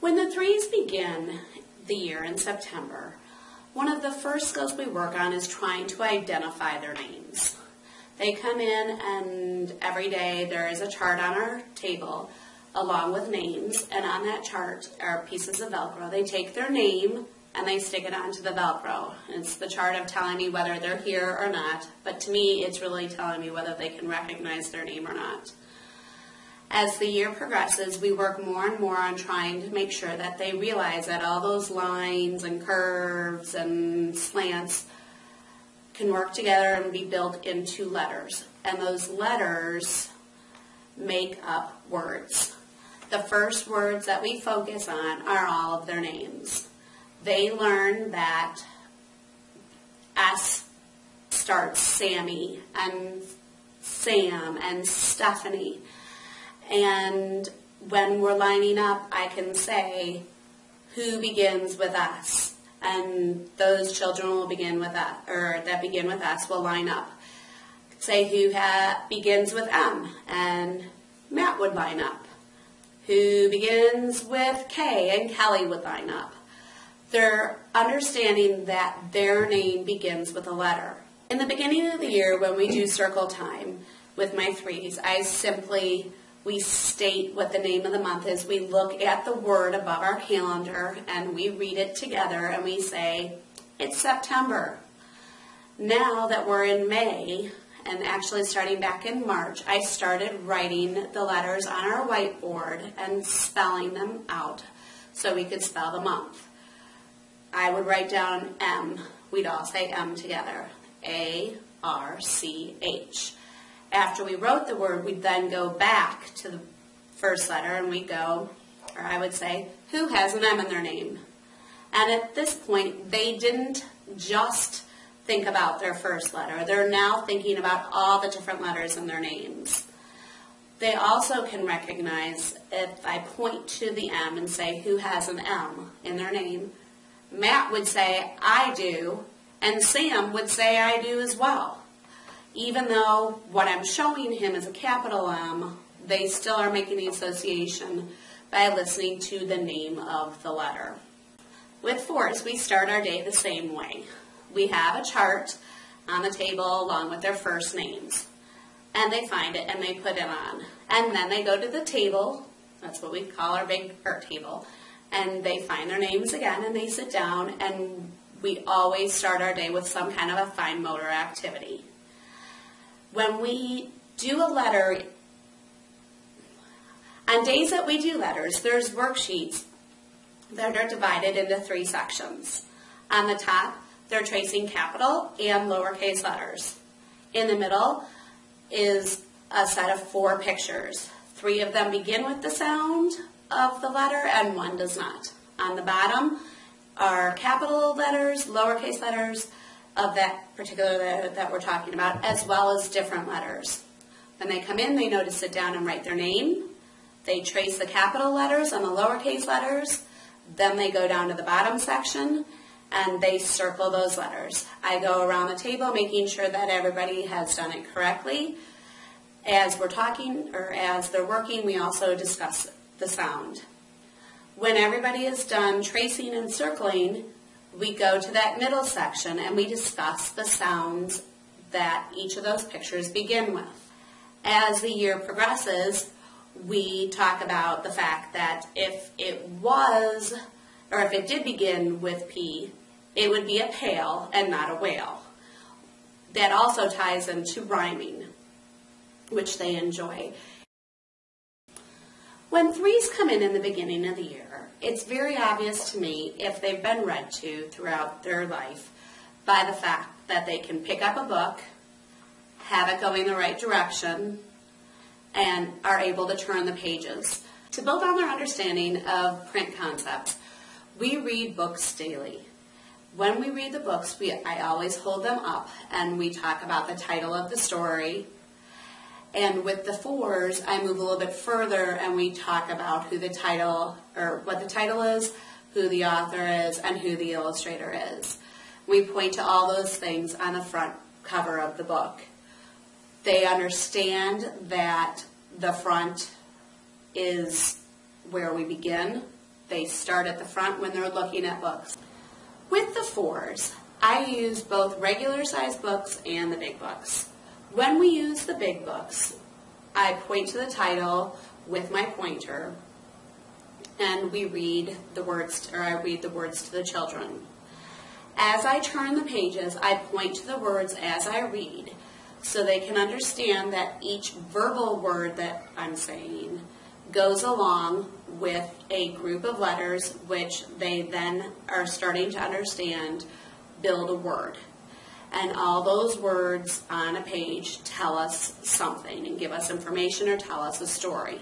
When the threes begin the year in September, one of the first skills we work on is trying to identify their names. They come in and every day there is a chart on our table along with names, and on that chart are pieces of Velcro. They take their name and they stick it onto the Velcro. It's the chart of telling me whether they're here or not, but to me it's really telling me whether they can recognize their name or not. As the year progresses, we work more and more on trying to make sure that they realize that all those lines and curves and slants can work together and be built into letters. And those letters make up words. The first words that we focus on are all of their names. They learn that S starts Sammy and Sam and Stephanie. And when we're lining up, I can say, who begins with S? And those children will begin with us, or that begin with S will line up. Say who begins with M, and Matt would line up. Who begins with K, and Kelly would line up. They're understanding that their name begins with a letter. In the beginning of the year, when we do circle time with my threes, we state what the name of the month is. We look at the word above our calendar and we read it together and we say, it's September. Now that we're in May, and actually starting back in March, I started writing the letters on our whiteboard and spelling them out so we could spell the month. I would write down M. We'd all say M together. A-R-C-H. After we wrote the word, we'd then go back to the first letter and we'd go, or I would say, who has an M in their name? And at this point, they didn't just think about their first letter. They're now thinking about all the different letters in their names. They also can recognize, if I point to the M and say, who has an M in their name? Matt would say, I do, and Sam would say, I do as well. Even though what I'm showing him is a capital M, they still are making the association by listening to the name of the letter. With fours, we start our day the same way. We have a chart on the table along with their first names. And they find it and they put it on. And then they go to the table, that's what we call our big art table, and they find their names again and they sit down, and we always start our day with some kind of a fine motor activity. When we do a letter, on days that we do letters, there's worksheets that are divided into 3 sections. On the top, they're tracing capital and lowercase letters. In the middle is a set of 4 pictures. 3 of them begin with the sound of the letter and 1 does not. On the bottom are capital letters, lowercase letters, of that particular letter that we're talking about, as well as different letters. When they come in, they know to sit down and write their name. They trace the capital letters and the lowercase letters. Then they go down to the bottom section and they circle those letters. I go around the table making sure that everybody has done it correctly. As we're talking, or as they're working, we also discuss the sound. When everybody is done tracing and circling, we go to that middle section and we discuss the sounds that each of those pictures begin with. As the year progresses, we talk about the fact that if it did begin with P, it would be a pail and not a whale. That also ties into rhyming, which they enjoy. When threes come in the beginning of the year, it's very obvious to me if they've been read to throughout their life by the fact that they can pick up a book, have it going the right direction, and are able to turn the pages. To build on their understanding of print concepts, we read books daily. When we read the books, I always hold them up and we talk about the title of the story. And with the fours, I move a little bit further and we talk about who the title, or what the title is, who the author is, and who the illustrator is. We point to all those things on the front cover of the book. They understand that the front is where we begin They start at the front when they're looking at books. With the 4s, I use both regular size books and the big books. When we use the big books, I point to the title with my pointer, and we read the words, or I read the words to the children. As I turn the pages, I point to the words as I read, so they can understand that each verbal word that I'm saying goes along with a group of letters which they then are starting to understand build a word. And all those words on a page tell us something and give us information or tell us a story.